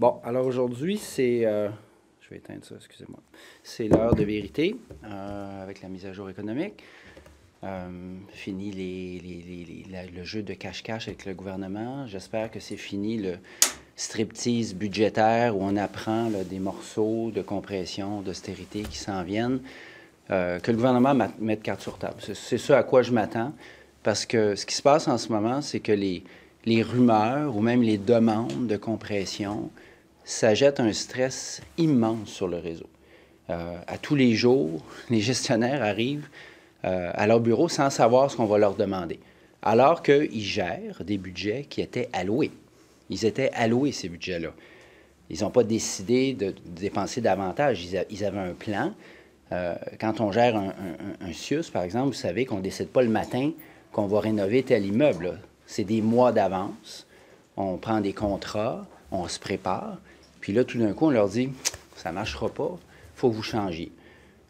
Bon, alors aujourd'hui, je vais éteindre ça, excusez-moi. C'est l'heure de vérité avec la mise à jour économique. Fini le jeu de cache-cache avec le gouvernement. J'espère que c'est fini le striptease budgétaire où on apprend là, des morceaux de compression, d'austérité qui s'en viennent. Que le gouvernement mette carte sur table. C'est ça à quoi je m'attends. Parce que ce qui se passe en ce moment, c'est que les rumeurs ou même les demandes de compression, ça jette un stress immense sur le réseau. À tous les jours, les gestionnaires arrivent à leur bureau sans savoir ce qu'on va leur demander, alors qu'ils gèrent des budgets qui étaient alloués. Ils étaient alloués, ces budgets-là. Ils n'ont pas décidé de dépenser davantage. Ils avaient un plan. Quand on gère un CIUS, par exemple, vous savez qu'on ne décide pas le matin qu'on va rénover tel immeuble. C'est des mois d'avance. On prend des contrats, on se prépare. Puis là, tout d'un coup, on leur dit « ça ne marchera pas, il faut que vous changiez ».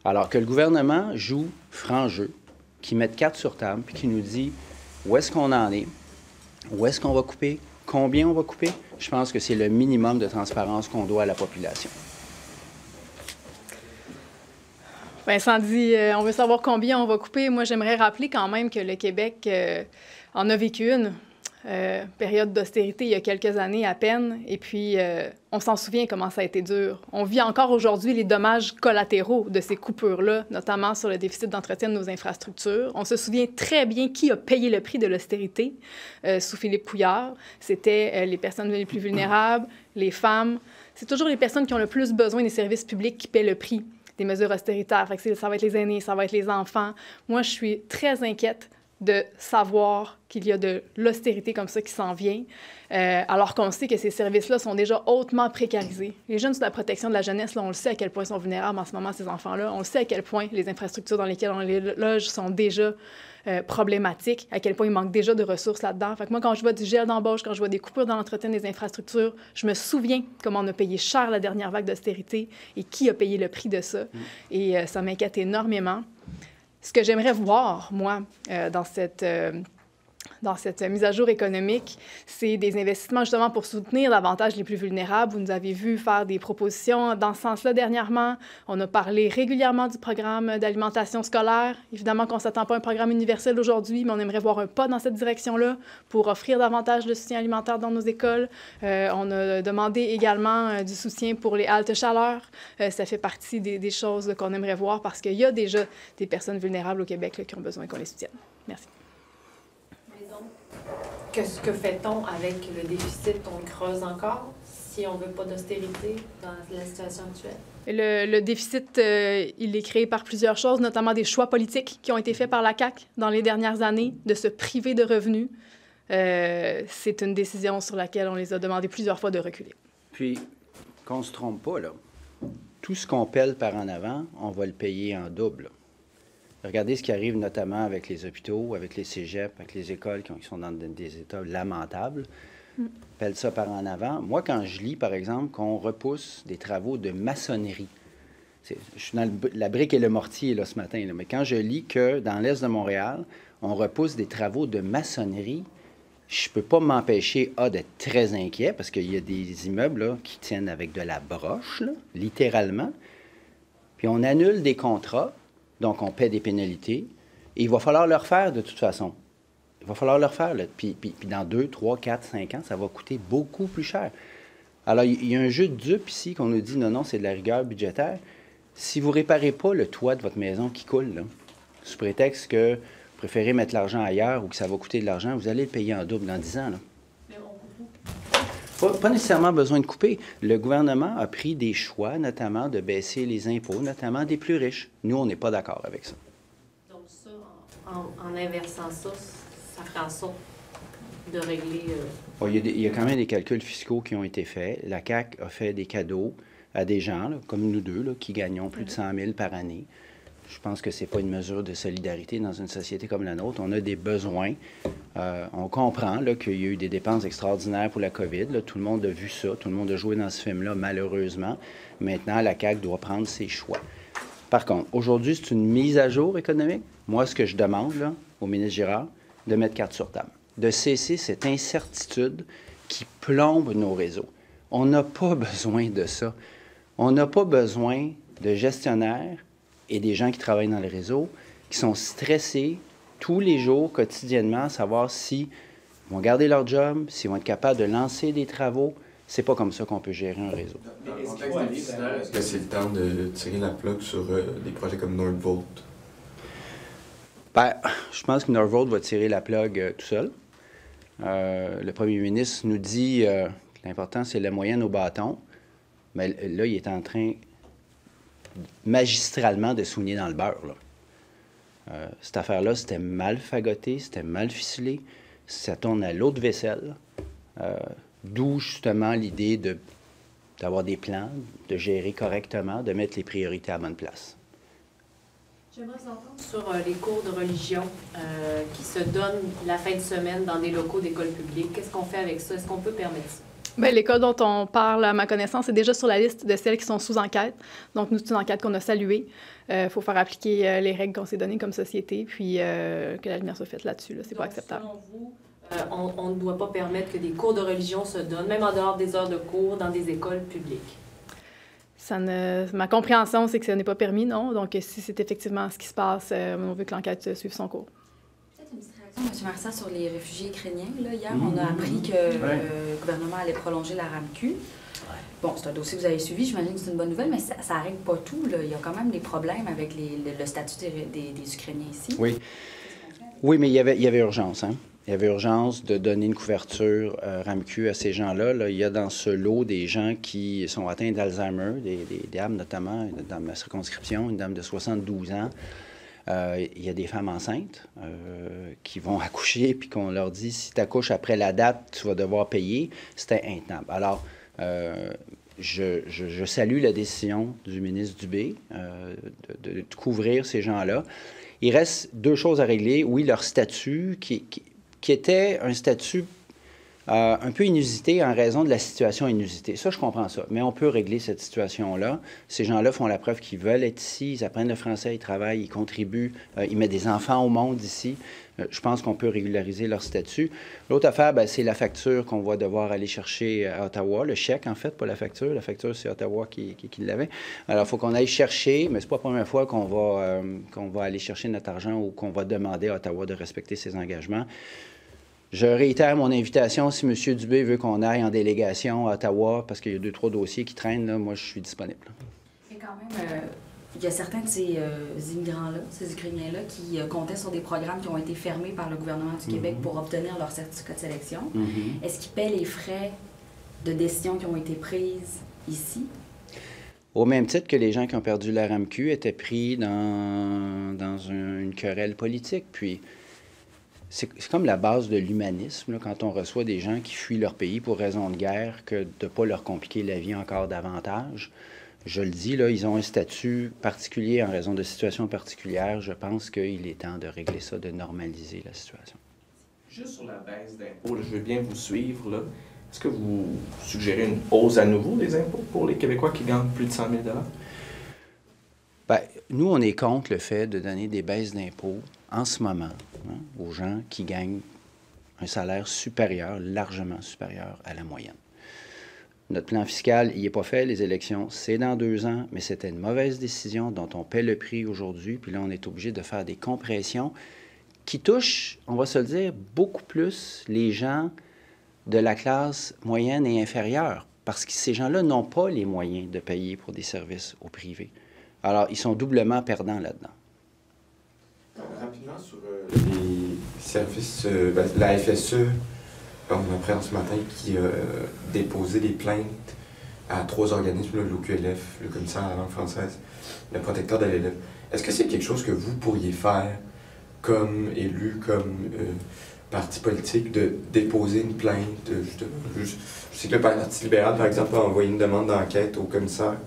Alors que le gouvernement joue franc jeu, qui met carte sur table, puis qui nous dit où est-ce qu'on en est, où est-ce qu'on va couper, combien on va couper. Je pense que c'est le minimum de transparence qu'on doit à la population. Vincent dit on veut savoir combien on va couper. Moi, j'aimerais rappeler quand même que le Québec en a vécu une période d'austérité il y a quelques années à peine. Et puis, on s'en souvient comment ça a été dur. On vit encore aujourd'hui les dommages collatéraux de ces coupures-là, notamment sur le déficit d'entretien de nos infrastructures. On se souvient très bien qui a payé le prix de l'austérité sous Philippe Couillard. C'était les personnes les plus vulnérables, les femmes. C'est toujours les personnes qui ont le plus besoin des services publics qui paient le prix des mesures austéritaires. Fait que ça va être les aînés, ça va être les enfants. Moi, je suis très inquiète de savoir qu'il y a de l'austérité comme ça qui s'en vient, alors qu'on sait que ces services-là sont déjà hautement précarisés. Les jeunes sous la protection de la jeunesse, là, on le sait à quel point ils sont vulnérables en ce moment, ces enfants-là. On le sait à quel point les infrastructures dans lesquelles on les loge sont déjà problématiques, à quel point il manque déjà de ressources là-dedans. Fait que moi, quand je vois du gel d'embauche, quand je vois des coupures dans l'entretien des infrastructures, je me souviens comment on a payé cher la dernière vague d'austérité et qui a payé le prix de ça. Et ça m'inquiète énormément. Ce que j'aimerais voir, moi, dans cette mise à jour économique, c'est des investissements justement pour soutenir davantage les plus vulnérables. Vous nous avez vu faire des propositions dans ce sens-là dernièrement. On a parlé régulièrement du programme d'alimentation scolaire. Évidemment qu'on ne s'attend pas à un programme universel aujourd'hui, mais on aimerait voir un pas dans cette direction-là pour offrir davantage de soutien alimentaire dans nos écoles. On a demandé également du soutien pour les haltes chaleur. Ça fait partie des choses qu'on aimerait voir parce qu'il y a déjà des personnes vulnérables au Québec là, qui ont besoin qu'on les soutienne. Merci. Que fait-on avec le déficit? On creuse encore si on ne veut pas d'austérité dans la situation actuelle? Le déficit, il est créé par plusieurs choses, notamment des choix politiques qui ont été faits par la CAQ dans les dernières années, de se priver de revenus. C'est une décision sur laquelle on les a demandé plusieurs fois de reculer. Puis, qu'on ne se trompe pas, là. Tout ce qu'on pèle par en avant, on va le payer en double, là. Regardez ce qui arrive notamment avec les hôpitaux, avec les cégeps, avec les écoles qui sont dans des états lamentables. Pèle ça par en avant. Moi, quand je lis, par exemple, qu'on repousse des travaux de maçonnerie, je suis dans la brique et le mortier là, ce matin, là, mais quand je lis que dans l'est de Montréal, on repousse des travaux de maçonnerie, je ne peux pas m'empêcher, d'être très inquiet, parce qu'il y a des immeubles là, qui tiennent avec de la broche, là, littéralement. Puis on annule des contrats. Donc, on paie des pénalités. Et il va falloir le refaire de toute façon. Il va falloir le refaire. Là. Puis dans 2, 3, 4, 5 ans, ça va coûter beaucoup plus cher. Alors, il y a un jeu de dupes ici qu'on nous dit, non, c'est de la rigueur budgétaire. Si vous ne réparez pas le toit de votre maison qui coule, là, sous prétexte que vous préférez mettre l'argent ailleurs ou que ça va coûter de l'argent, vous allez le payer en double dans 10 ans. Là. Mais on coupe. Pas nécessairement besoin de couper. Le gouvernement a pris des choix, notamment de baisser les impôts, notamment des plus riches. Nous, on n'est pas d'accord avec ça. Donc ça, en inversant ça, ça fait en sorte de régler... Il y a quand même des calculs fiscaux qui ont été faits. La CAQ a fait des cadeaux à des gens, là, comme nous deux, là, qui gagnons plus de 100 000 par année. Je pense que ce n'est pas une mesure de solidarité dans une société comme la nôtre. On a des besoins. On comprend qu'il y a eu des dépenses extraordinaires pour la COVID. Là. Tout le monde a vu ça. Tout le monde a joué dans ce film-là, malheureusement. Maintenant, la CAQ doit prendre ses choix. Par contre, aujourd'hui, c'est une mise à jour économique. Moi, ce que je demande là, au ministre Girard, de mettre carte sur table, de cesser cette incertitude qui plombe nos réseaux. On n'a pas besoin de ça. On n'a pas besoin de gestionnaires et des gens qui travaillent dans le réseau qui sont stressés tous les jours, quotidiennement, à savoir s'ils vont garder leur job, s'ils vont être capables de lancer des travaux. C'est pas comme ça qu'on peut gérer un réseau. Dans le contexte déficitaire, est-ce que c'est le temps de tirer la plug sur des projets comme Nordvolt? Ben, je pense que Norvolt va tirer la plug tout seul. Le premier ministre nous dit que l'important, c'est la moyenne au bâton. Mais là, il est en train magistralement de souligner dans le beurre. Là. Cette affaire-là, c'était mal fagoté, c'était mal ficelé. Ça tourne à l'eau de vaisselle. D'où justement l'idée d'avoir des plans, de gérer correctement, de mettre les priorités à la bonne place. J'aimerais vous entendre sur les cours de religion qui se donnent la fin de semaine dans des locaux d'école publique. Qu'est-ce qu'on fait avec ça? Est-ce qu'on peut permettre ça? Bien, l'école dont on parle, à ma connaissance, est déjà sur la liste de celles qui sont sous enquête. Donc, nous, c'est une enquête qu'on a saluée. Il faut faire appliquer les règles qu'on s'est données comme société, puis que la lumière soit faite là-dessus. Là, c'est pas acceptable. Selon vous, on ne doit pas permettre que des cours de religion se donnent, même en dehors des heures de cours, dans des écoles publiques? Ma compréhension, c'est que ce n'est pas permis, non. Donc, si c'est effectivement ce qui se passe, on veut que l'enquête suive son cours. Peut-être une petite réaction, M. Marsan, sur les réfugiés ukrainiens. Là, hier, on a appris que le gouvernement allait prolonger la RAMQ. Bon, c'est un dossier que vous avez suivi, j'imagine que c'est une bonne nouvelle, mais ça ne règle pas tout. Là. Il y a quand même des problèmes avec le statut des Ukrainiens ici. Oui. Oui, mais il y avait urgence, hein? Il y avait urgence de donner une couverture RAMQ à ces gens-là. Là, il y a dans ce lot des gens qui sont atteints d'Alzheimer, des dames notamment, dans ma circonscription, une dame de 72 ans. Il y a des femmes enceintes qui vont accoucher, puis qu'on leur dit, si tu accouches après la date, tu vas devoir payer. C'était intenable. Alors, je salue la décision du ministre Dubé de couvrir ces gens-là. Il reste deux choses à régler. Oui, leur statut, qui était un statut un peu inusité en raison de la situation inusitée. Ça, je comprends ça. Mais on peut régler cette situation-là. Ces gens-là font la preuve qu'ils veulent être ici, ils apprennent le français, ils travaillent, ils contribuent, ils mettent des enfants au monde ici. Je pense qu'on peut régulariser leur statut. L'autre affaire, c'est la facture qu'on va devoir aller chercher à Ottawa. Le chèque, en fait, pas la facture. La facture, c'est Ottawa qui l'avait. Alors, il faut qu'on aille chercher, mais ce n'est pas la première fois qu'on va aller chercher notre argent ou qu'on va demander à Ottawa de respecter ses engagements. Je réitère mon invitation. Si M. Dubé veut qu'on aille en délégation à Ottawa, parce qu'il y a 2-3 dossiers qui traînent, là, moi, je suis disponible. Et quand même, il y a certains de ces immigrants-là, ces Ukrainiens-là, qui comptaient sur des programmes qui ont été fermés par le gouvernement du Québec pour obtenir leur certificat de sélection. Est-ce qu'ils paient les frais de décision qui ont été prises ici? Au même titre que les gens qui ont perdu la RAMQ étaient pris dans une querelle politique. Puis, c'est comme la base de l'humanisme, là, quand on reçoit des gens qui fuient leur pays pour raison de guerre, que de ne pas leur compliquer la vie encore davantage. Je le dis, là, ils ont un statut particulier en raison de situations particulières. Je pense qu'il est temps de régler ça, de normaliser la situation. Juste sur la baisse d'impôts, je veux bien vous suivre, là. Est-ce que vous suggérez une hausse à nouveau des impôts pour les Québécois qui gagnent plus de 100 000 $? Bien, nous, on est contre le fait de donner des baisses d'impôts en ce moment aux gens qui gagnent un salaire supérieur, largement supérieur à la moyenne. Notre plan fiscal, il n'est pas fait. Les élections, c'est dans 2 ans, mais c'était une mauvaise décision dont on paie le prix aujourd'hui. Puis là, on est obligé de faire des compressions qui touchent, on va se le dire, beaucoup plus les gens de la classe moyenne et inférieure, parce que ces gens-là n'ont pas les moyens de payer pour des services au privé. Alors, ils sont doublement perdants là-dedans. Rapidement sur les services, la FSE, on apprend ce matin qui a déposé des plaintes à 3 organismes, l'OQLF, le commissaire à la langue française, le protecteur de l'élève. Est-ce que c'est quelque chose que vous pourriez faire comme élu, comme parti politique, de déposer une plainte? Je sais que le Parti libéral, par exemple, a envoyé une demande d'enquête au commissaire.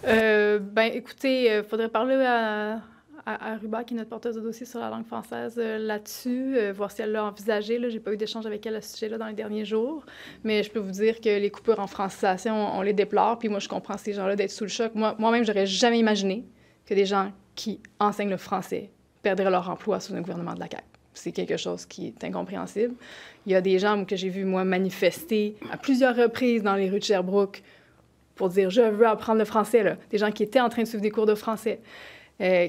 Écoutez, il faudrait parler à Ruba, qui est notre porteuse de dossier sur la langue française là-dessus, voir si elle l'a envisagé. Je n'ai pas eu d'échange avec elle à ce sujet-là dans les derniers jours. Mais je peux vous dire que les coupures en francisation, on les déplore. Puis moi, je comprends ces gens-là d'être sous le choc. Moi-même, j'aurais jamais imaginé que des gens qui enseignent le français perdraient leur emploi sous un gouvernement de la CAQ. c'est quelque chose qui est incompréhensible. Il y a des gens que j'ai vus, moi, manifester à plusieurs reprises dans les rues de Sherbrooke pour dire « je veux apprendre le français », là. Des gens qui étaient en train de suivre des cours de français,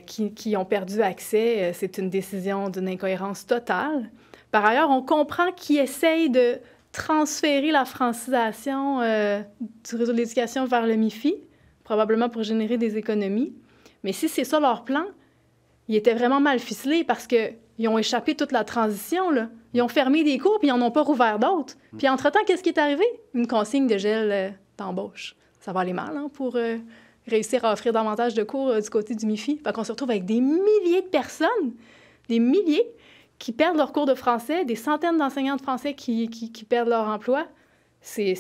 qui ont perdu accès. C'est une décision d'une incohérence totale. Par ailleurs, on comprend qu'ils essayent de transférer la francisation du réseau de l'éducation vers le MIFI, probablement pour générer des économies. Mais si c'est ça leur plan, ils étaient vraiment mal ficelés parce qu'ils ont échappé toute la transition, là. Ils ont fermé des cours puis ils n'en ont pas rouvert d'autres. Puis entre-temps, qu'est-ce qui est arrivé? Une consigne de gel d'embauche. Ça va aller mal, hein, pour réussir à offrir davantage de cours du côté du MIFI. Fait qu'on se retrouve avec des milliers de personnes, des milliers, qui perdent leur cours de français, des centaines d'enseignants de français qui perdent leur emploi. C'est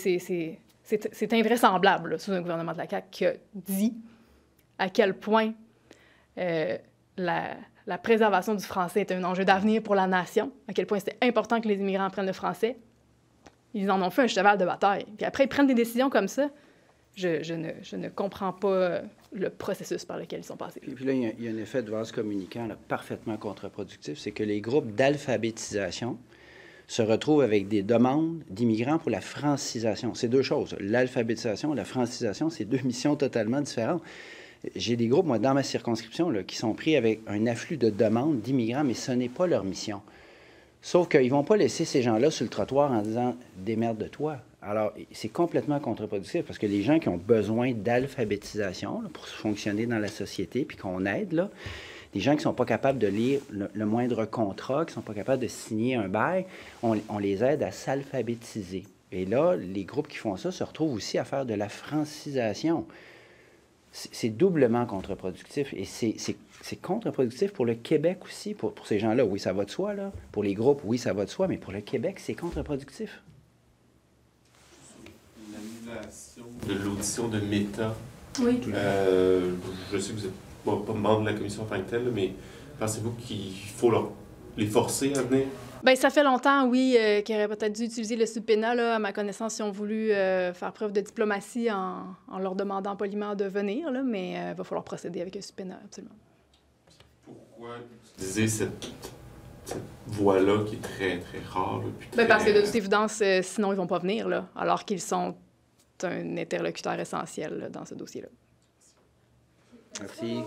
invraisemblable, là, sous un gouvernement de la CAQ qui a dit à quel point la préservation du français est un enjeu d'avenir pour la nation, à quel point c'est important que les immigrants apprennent le français. Ils en ont fait un cheval de bataille. Puis après, ils prennent des décisions comme ça. Je ne comprends pas le processus par lequel ils sont passés. Puis là, il y a un effet de vase communicant là, parfaitement contre-productif, c'est que les groupes d'alphabétisation se retrouvent avec des demandes d'immigrants pour la francisation. C'est deux choses. L'alphabétisation, la francisation, c'est deux missions totalement différentes. J'ai des groupes, moi, dans ma circonscription, là, qui sont pris avec un afflux de demandes d'immigrants, mais ce n'est pas leur mission. Sauf qu'ils ne vont pas laisser ces gens-là sur le trottoir en disant « démerde-toi ». Alors, c'est complètement contre-productif parce que les gens qui ont besoin d'alphabétisation pour fonctionner dans la société puis qu'on aide, là, des gens qui ne sont pas capables de lire le moindre contrat, qui ne sont pas capables de signer un bail, on les aide à s'alphabétiser. Et là, les groupes qui font ça se retrouvent aussi à faire de la francisation. C'est doublement contre-productif. Et c'est contre-productif pour le Québec aussi, pour ces gens-là. Oui, ça va de soi, là. Pour les groupes, oui, ça va de soi, mais pour le Québec, c'est contre-productif. L'annulation de l'audition de Meta. Oui. Je sais que vous n'êtes pas membre de la commission en tant que telle, mais pensez-vous qu'il faut les forcer à venir? Bien, ça fait longtemps, oui, qu'ils auraient peut-être dû utiliser le subpoena. Là, à ma connaissance, ils ont voulu faire preuve de diplomatie en leur demandant poliment de venir, là, mais il va falloir procéder avec un subpoena, absolument. Pourquoi utiliser cette voie-là qui est très, très rare? Là, Parce que de toute évidence, sinon, ils ne vont pas venir, là, alors qu'ils sont un interlocuteur essentiel là, dans ce dossier-là. Merci.